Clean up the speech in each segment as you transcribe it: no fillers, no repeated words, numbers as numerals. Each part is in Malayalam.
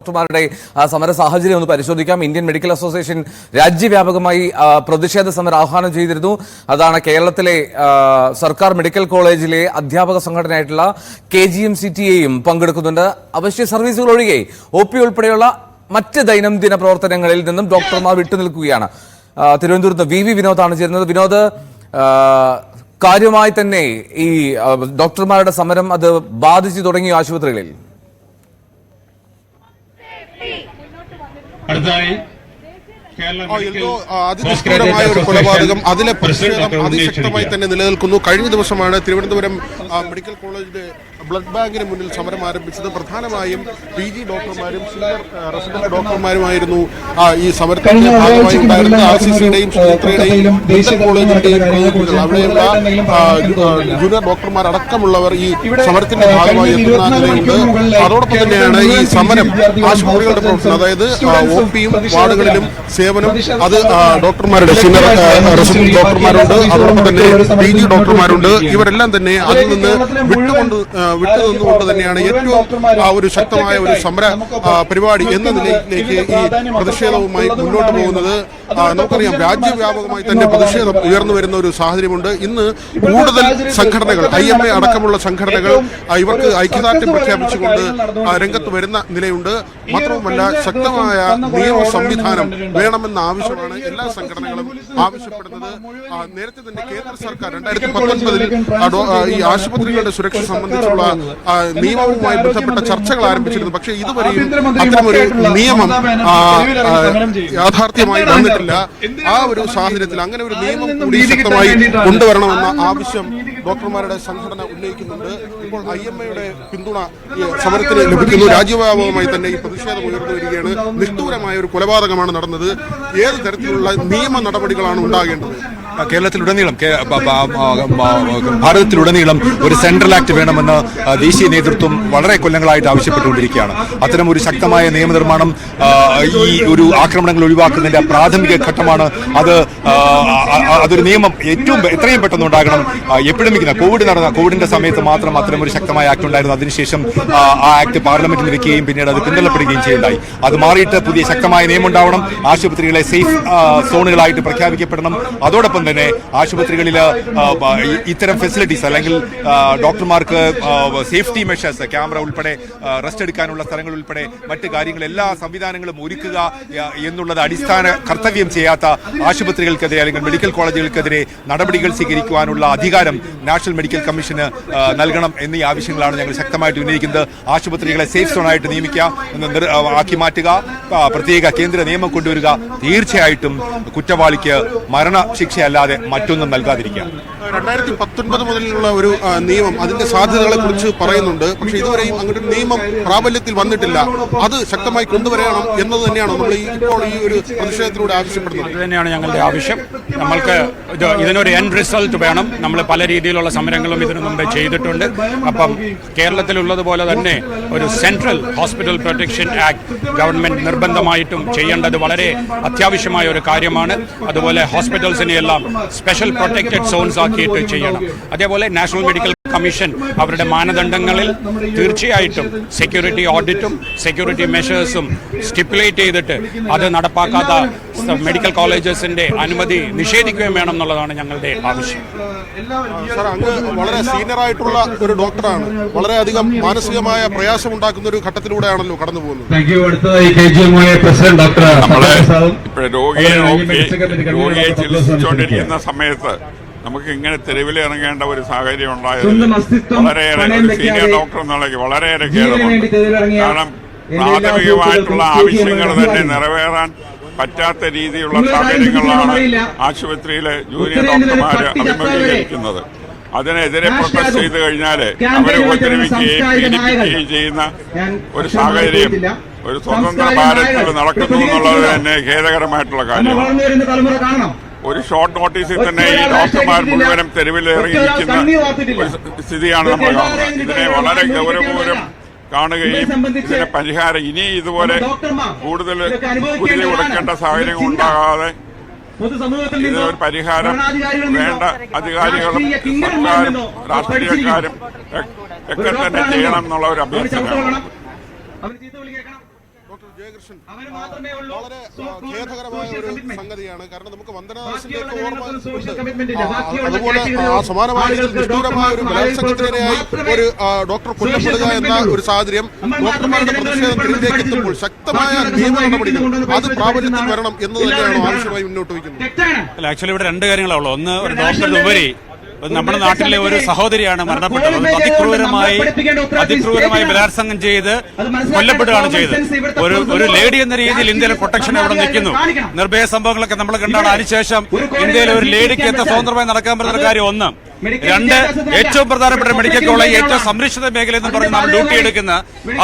ഡോക്ടർമാരുടെ സമര സാഹചര്യം ഒന്ന് പരിശോധിക്കാം. ഇന്ത്യൻ മെഡിക്കൽ അസോസിയേഷൻ രാജ്യവ്യാപകമായി പ്രതിഷേധ സമരം ആഹ്വാനം ചെയ്തിരുന്നു. അതാണ് കേരളത്തിലെ സർക്കാർ മെഡിക്കൽ കോളേജിലെ അധ്യാപക സംഘടനയായിട്ടുള്ള KGM-CTAയും പങ്കെടുക്കുന്നുണ്ട്. അവശ്യ സർവീസുകൾ ഒഴികെ OP ഉൾപ്പെടെയുള്ള മറ്റ് ദൈനംദിന പ്രവർത്തനങ്ങളിൽ നിന്നും ഡോക്ടർമാർ വിട്ടുനിൽക്കുകയാണ്. തിരുവനന്തപുരത്ത് VV വിനോദാണ് ചേരുന്നത്. വിനോദ്, കാര്യമായി തന്നെ ഈ ഡോക്ടർമാരുടെ സമരം അത് ബാധിച്ചു തുടങ്ങിയ ആശുപത്രികളിൽ അതിനിഷ്ഠമായ ഒരു കൊലപാതകം, അതിലെ പ്രതിഷേധം അതിശക്തമായി തന്നെ നിലനിൽക്കുന്നു. കഴിഞ്ഞ ദിവസമാണ് തിരുവനന്തപുരം മെഡിക്കൽ കോളേജിലെ ബ്ലഡ് ബാങ്കിന് മുന്നിൽ സമരം ആരംഭിച്ചത്. പ്രധാനമായും PG ഡോക്ടർമാരും സീനിയർ റെസിഡന്റ് ഡോക്ടർമാരുമായിരുന്നു ഈ സമരത്തിന്റെ ഭാഗമായി ഉണ്ടായിരുന്നത്. RCCയുടെയും സുചിത്രയുടെയും മെഡിക്കൽ കോളേജിന്റെയും പ്രതിനിധികൾ, അവിടെയുള്ള ജൂനിയർ ഡോക്ടർമാർ അടക്കമുള്ളവർ ഈ സമരത്തിന്റെ ഭാഗമായി എത്തുന്ന നിലയുണ്ട്. അതോടൊപ്പം തന്നെയാണ് ഈ സമരം ആശുപത്രികളുടെ പ്രവർത്തനം, അതായത് OPയും വാർഡുകളിലും സേവനം, അത് ഡോക്ടർമാരുടെ സീനിയർ റെസിഡന്റ് ഡോക്ടർമാരുണ്ട്, അതോടൊപ്പം തന്നെ PG ഡോക്ടർമാരുണ്ട്. ഇവരെല്ലാം തന്നെ അതിൽ നിന്ന് വിട്ടുനിന്നുകൊണ്ട് തന്നെയാണ് ഏറ്റവും ഒരു ശക്തമായ ഒരു സമര പരിപാടി എന്ന നിലയിലേക്ക് ഈ പ്രതിഷേധവുമായി മുന്നോട്ട് പോകുന്നത്. നമുക്കറിയാം, രാജ്യവ്യാപകമായി തന്നെ പ്രതിഷേധം ഉയർന്നു വരുന്ന ഒരു സാഹചര്യമുണ്ട്. ഇന്ന് കൂടുതൽ സംഘടനകൾ, IMA അടക്കമുള്ള സംഘടനകൾ ഇവർക്ക് ഐക്യദാർഢ്യം പ്രഖ്യാപിച്ചുകൊണ്ട് രംഗത്ത് വരുന്ന നിലയുണ്ട്. മാത്രവുമല്ല, ശക്തമായ നിയമ സംവിധാനം വേണമെന്ന ആവശ്യമാണ് എല്ലാ സംഘടനകളും ആവശ്യപ്പെടുന്നത്. നേരത്തെ തന്നെ കേന്ദ്ര സർക്കാർ 2019 ഈ ആശുപത്രികളുടെ സുരക്ഷ സംബന്ധിച്ചുള്ള നിയമവുമായി ബന്ധപ്പെട്ട ചർച്ചകൾ ആരംഭിച്ചിരുന്നു. പക്ഷേ ഇതുവരെയും അത്തരമൊരു നിയമം യാഥാർത്ഥ്യമായി വന്നിട്ടില്ല. ആ ഒരു സാഹചര്യത്തിൽ അങ്ങനെ ഒരു നിയമം കൂടി ശക്തമായി കൊണ്ടുവരണമെന്ന ആവശ്യം ഡോക്ടർമാരുടെ സംഘടന ഉന്നയിക്കുന്നുണ്ട്. ഇപ്പോൾ IMAയുടെ പിന്തുണ സമരത്തിന് ലഭിക്കുന്നു. രാജ്യവ്യാപകമായി തന്നെ ഈ പ്രതിഷേധം ഉയർന്നു വരികയാണ്. നിഷ്ഠൂരമായ ഒരു കൊലപാതകമാണ് നടന്നത്. ഏത് തരത്തിലുള്ള നിയമ നടപടികളാണ് ഉണ്ടാകേണ്ടത്? കേരളത്തിലുടനീളം, ഭാരതത്തിലുടനീളം ഒരു സെൻട്രൽ ആക്ട് വേണമെന്ന് ദേശീയ നേതൃത്വം വളരെ കൊല്ലങ്ങളായിട്ട് ആവശ്യപ്പെട്ടുകൊണ്ടിരിക്കുകയാണ്. അത്തരം ഒരു ശക്തമായ നിയമനിർമ്മാണം ഈ ഒരു ആക്രമണങ്ങൾ ഒഴിവാക്കുന്നതിന്റെ പ്രാഥമിക ഘട്ടമാണ്. അതൊരു നിയമം എത്രയും പെട്ടെന്ന് ഉണ്ടാകണം. എപ്പിഡമിക്കിന് കോവിഡിന്റെ സമയത്ത് മാത്രം അത്തരം ഒരു ശക്തമായ ആക്ട് ഉണ്ടായിരുന്നു. അതിനുശേഷം ആ ആക്ട് പാർലമെന്റിൽ വെക്കുകയും പിന്നീട് അത് പിന്തള്ളപ്പെടുകയും ചെയ്യുണ്ടായി. അത് മാറിയിട്ട് പുതിയ ശക്തമായ നിയമം ഉണ്ടാവണം. ആശുപത്രികളെ സേഫ് സോണുകളായിട്ട് പ്രഖ്യാപിക്കപ്പെടണം. അതോടൊപ്പം തന്നെ ആശുപത്രികളിൽ ഇത്തരം ഫെസിലിറ്റീസ്, അല്ലെങ്കിൽ ഡോക്ടർമാർക്ക് സേഫ്റ്റി മെഷേഴ്സ്, ക്യാമറ ഉൾപ്പെടെ, റെസ്റ്റ് എടുക്കാനുള്ള സ്ഥലങ്ങൾ ഉൾപ്പെടെ മറ്റ് കാര്യങ്ങൾ, എല്ലാ സംവിധാനങ്ങളും ഒരുക്കുക എന്നുള്ളത് അടിസ്ഥാന കർത്തവ്യം ചെയ്യാത്ത ആശുപത്രികൾക്കെതിരെ അല്ലെങ്കിൽ മെഡിക്കൽ കോളേജുകൾക്കെതിരെ നടപടികൾ സ്വീകരിക്കുവാനുള്ള അധികാരം നാഷണൽ മെഡിക്കൽ കമ്മീഷന് നൽകണം എന്നീ ആവശ്യങ്ങളാണ് ഞങ്ങൾ ശക്തമായിട്ട് ഉന്നയിക്കുന്നത്. ആശുപത്രികളെ സേഫ് സോണായിട്ട് ആക്കി മാറ്റുക, പ്രത്യേക കേന്ദ്ര നിയമം കൊണ്ടുവരിക, തീർച്ചയായിട്ടും കുറ്റവാളിക്ക് മരണശിക്ഷയല്ലാതെ മറ്റൊന്നും നൽകാതിരിക്കുക. 2019 മുതലുള്ള ഒരു നിയമം, അതിന്റെ സാധ്യതകളെ കുറിച്ച് പറയുന്നുണ്ട്. പക്ഷെ ഇതുവരെയും അങ്ങനെ ഒരു നിയമം പ്രാബല്യത്തിൽ വന്നിട്ടില്ല. അത് ശക്തമായി കൊണ്ടുവരണം എന്നത് തന്നെയാണ് നമ്മൾ ഇപ്പോൾ ഈ ഒരു പ്രതിഷേധത്തിലൂടെ ആവശ്യപ്പെടുന്നത്. ഇത് തന്നെയാണ് ഞങ്ങളുടെ ആവശ്യം. നമ്മൾക്ക് ഇതിനൊരു എൻഡ് റിസൾട്ട് വേണം. നമ്മൾ പല രീതിയിലുള്ള സമരങ്ങളും ഇതിനു മുമ്പ് ചെയ്തിട്ടുണ്ട്. അപ്പം കേരളത്തിലുള്ളതുപോലെ തന്നെ ഒരു central hospital protection act government നിർബന്ധമായിട്ടും ചെയ്യേണ്ടത് വളരെ അത്യാവശ്യമായ ഒരു കാര്യമാണ്. അതുപോലെ ഹോസ്പിറ്റൽസിനെ എല്ലാം സ്പെഷ്യൽ പ്രൊട്ടക്റ്റഡ് സോൺസ് ആക്കിയിട്ട് ചെയ്യണം. അതേപോലെ നാഷണൽ മെഡിക്കൽ കമ്മീഷൻ അവരുടെ മാനദണ്ഡങ്ങളിൽ തീർച്ചയായിട്ടും സെക്യൂരിറ്റി ഓഡിറ്റും സെക്യൂരിറ്റി മെഷേഴ്സും സ്റ്റിപ്പുലേറ്റ് ചെയ്തിട്ട് അത് നടപ്പാക്കാത്ത മെഡിക്കൽ കോളേജസിന്റെ അനുമതി നിഷേധിക്കുകയും വേണം എന്നുള്ളതാണ് ഞങ്ങളുടെ ആവശ്യം. സാർ, അങ്ങ് വളരെ സീനിയർ ആയിട്ടുള്ള ഒരു ഡോക്ടറാണ്. വളരെയധികം മാനസികമായ പ്രയാസം ഉണ്ടാക്കുന്ന ഒരു ഘട്ടത്തിലൂടെയാണല്ലോ കടന്നു പോകുന്നത്. രോഗിയെ ചികിത്സിച്ചുകൊണ്ടിരിക്കുന്ന സമയത്ത് നമുക്ക് ഇങ്ങനെ തെരുവിൽ ഇറങ്ങേണ്ട ഒരു സാഹചര്യം ഉണ്ടായത് വളരെയേറെ, സീനിയർ ഡോക്ടർ എന്നുള്ളത് വളരെയേറെ ഖേദമുണ്ട്. കാരണം പ്രാഥമികമായിട്ടുള്ള ആവശ്യങ്ങൾ തന്നെ നിറവേറാൻ പറ്റാത്ത രീതിയിലുള്ള സാഹചര്യങ്ങളാണ് ആശുപത്രിയിലെ ജൂനിയർ ഡോക്ടർമാർ അഭിമുഖീകരിക്കുന്നത്. അതിനെതിരെ പ്രൊട്ടസ്റ്റ് ചെയ്ത് കഴിഞ്ഞാൽ അവരെ ഉപദ്രവിക്കുകയും പീഡിപ്പിക്കുകയും ചെയ്യുന്ന ഒരു സാഹചര്യം ഒരു സ്വതന്ത്ര ഭാരതത്തിൽ നടക്കുന്നു എന്നുള്ളത് തന്നെ ഖേദകരമായിട്ടുള്ള കാര്യമാണ്. ഒരു ഷോർട്ട് നോട്ടീസിൽ തന്നെ ഈ ഡോക്ടർമാർ മുഴുവനും തെരുവിലിറങ്ങിയിരിക്കുന്ന ഒരു സ്ഥിതിയാണ് നമ്മൾ കാണുന്നത്. ഇതിനെ വളരെ ഗൗരവപൂർവ്വം കാണുകയും ഇതിന് പരിഹാരം ഇനി ഇതുപോലെ കൂടുതൽ കുരുതി കൊടുക്കേണ്ട സാഹചര്യം ഉണ്ടാകാതെ ഇതിനൊരു പരിഹാരം വേണ്ട അധികാരികളും സർക്കാരും രാഷ്ട്രീയക്കാരും ഒക്കെ തന്നെ ചെയ്യണം എന്നുള്ള ഒരു അഭ്യർത്ഥനയാണ്. ഡോക്ടർ ജയകൃഷ്ണൻ വളരെ ഖേദകരമായ ഒരു സംഗതിയാണ്. കാരണം നമുക്ക് വന്ദനാദാസിന്റെ ഓർമ്മ അതുപോലെ സമാനമായ നിഷ്ഠൂരമായ ഒരു ബലാത്സംഗത്തിനിരയായി ഒരു ഡോക്ടർ കൊല്ലപ്പെടുക എന്ന ഒരു സാഹചര്യം ഡോക്ടർമാരുടെ പ്രതിഷേധം തെരുവിലേക്ക് എത്തുമ്പോൾ ശക്തമായ നിയമ നടപടികൾ അത് പ്രാബല്യത്തിൽ വരണം എന്ന് തന്നെയാണ് ആവശ്യമായി മുന്നോട്ട് വയ്ക്കുന്നത്. ആക്ച്വലി ഇവിടെ രണ്ട് കാര്യങ്ങളാണുള്ളത്. ഒന്ന്, ഒരു ഡോക്ടറുടെ ഉപരി നമ്മുടെ നാട്ടിലെ ഒരു സഹോദരിയാണ് മരണപ്പെട്ടത്. അതിക്രൂരമായി ബലാത്സംഗം ചെയ്ത് കൊല്ലപ്പെടുകയാണ് ചെയ്തത്. ഒരു ലേഡി എന്ന രീതിയിൽ ഇന്ത്യയിലെ പ്രൊട്ടക്ഷൻ അവിടെ നിൽക്കുന്നു. നിർഭയ സംഭവങ്ങളൊക്കെ നമ്മൾ കണ്ടാണ്. അതിനുശേഷം ഇന്ത്യയിലെ ഒരു ലേഡിക്ക് എത്ര സ്വതന്ത്രമായി നടക്കാൻ പറ്റുന്ന കാര്യം ഒന്ന്. രണ്ട്, ഏറ്റവും പ്രധാനപ്പെട്ട മെഡിക്കൽ കോളേജ് ഏറ്റവും സംരക്ഷിത മേഖല എന്ന് പറഞ്ഞ് നമ്മൾ ഡ്യൂട്ടി എടുക്കുന്ന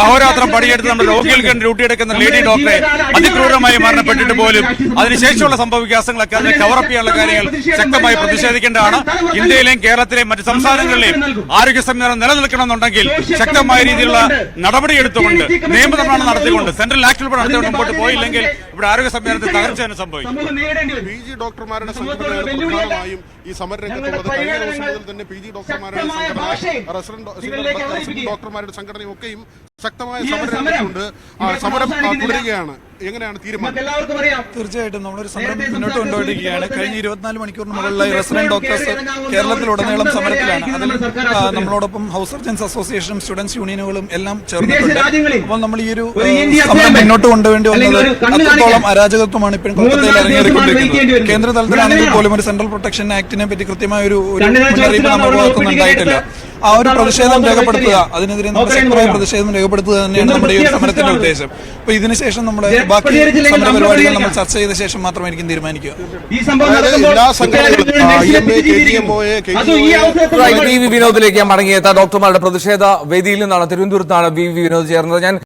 അഹോരാത്രം പണിയെടുത്ത് നമ്മുടെ രോഗികൾക്ക് ഡ്യൂട്ടി എടുക്കുന്ന ലേഡി ഡോക്ടറെ അതിക്രൂരമായി മരണപ്പെട്ടിട്ട് പോലും അതിനുശേഷമുള്ള സംഭവ വികാസങ്ങളൊക്കെ അതിനെ കവറപ്പ് ചെയ്യാനുള്ള കാര്യങ്ങൾ ശക്തമായി പ്രതിഷേധിക്കേണ്ടതാണ്. ഇന്ത്യയിലെയും കേരളത്തിലെയും മറ്റ് സംസ്ഥാനങ്ങളിലെയും ആരോഗ്യ സംവിധാനം നിലനിൽക്കണമെന്നുണ്ടെങ്കിൽ ശക്തമായ രീതിയിലുള്ള നടപടിയെടുത്തുകൊണ്ട് നിയമനിർമ്മാണം നടത്തിക്കൊണ്ട് സെൻട്രൽ ആക്ട് ഉൾപ്പെടെ നടത്തിക്കൊണ്ട് മുമ്പോട്ട് പോയില്ലെങ്കിൽ ഇവിടെ ആരോഗ്യ സംവിധാനത്തിൽ തകർച്ച തന്നെ സംഭവിക്കും. PG ഡോക്ടർമാരുടെ സംഘടനയാണ് പ്രധാനമായും ഈ സമരരംഗത്തുള്ളത്. കഴിഞ്ഞ ദിവസം മുതൽ തന്നെ PG ഡോക്ടർമാരുടെ സംഘടന, റെസിഡന്റ് ഡോക്ടർമാരുടെ സംഘടനയും ഒക്കെയും ശക്തമായ സമരരംഗത്തുണ്ട്. സമരം തുടരുകയാണ്. എങ്ങനെയാണ് തീരുമാനം? തീർച്ചയായിട്ടും നമ്മളൊരു സമരം മുന്നോട്ട് കൊണ്ടുപോയിരിക്കുകയാണ്. കഴിഞ്ഞ 24 മണിക്കൂറിന് മുകളിലായി റെസിഡന്റ് ഡോക്ടേഴ്സ് കേരളത്തിലുടനീളം സമരത്തിലാണ്. അതിൽ നമ്മളോടൊപ്പം ഹൗസ് സർജൻസ് അസോസിയേഷനും സ്റ്റുഡൻസ് യൂണിയനുകളും എല്ലാം ചേർന്നിട്ടുണ്ട്. അപ്പോൾ നമ്മൾ ഈ ഒരു സമരം മുന്നോട്ട് കൊണ്ടുവേണ്ടി വന്നത് അത്രത്തോളം അരാജകത്വമാണ് ഇപ്പോഴും കൊൽക്കത്തയിൽ ഇറങ്ങിയിരിക്കൊണ്ടിരിക്കുന്നത്. കേന്ദ്ര തലത്തിലാണെങ്കിൽ പോലും ഒരു സെൻട്രൽ പ്രൊട്ടക്ഷൻ ആക്ടിനെ പറ്റി കൃത്യമായ ഒരു മുന്നറിയിപ്പ് നമ്മുടെ ഭാഗത്തുനിന്ന് ഉണ്ടായിട്ടില്ല. ആ ഒരു പ്രതിഷേധം രേഖപ്പെടുത്തുക, അതിനെതിരെ നമ്മുടെ ശക്തമായ പ്രതിഷേധം രേഖപ്പെടുത്തുക തന്നെയാണ് നമ്മുടെ ഈ സമരത്തിന്റെ ഉദ്ദേശം. അപ്പൊ ഇതിനുശേഷം നമ്മുടെ ബാക്കി സമര പരിപാടികൾ നമ്മൾ ചർച്ച ചെയ്ത ശേഷം മാത്രമായിരിക്കും തീരുമാനിക്കുക. എല്ലാ സംഘടനകളും വിനോദിലേക്ക് മടങ്ങിയെത്താൻ ഡോക്ടർമാരുടെ പ്രതിഷേധ വേദിയിൽ നിന്നാണ്, തിരുവനന്തപുരത്താണ് വി വിനോദ് ചേർന്നത്. ഞാൻ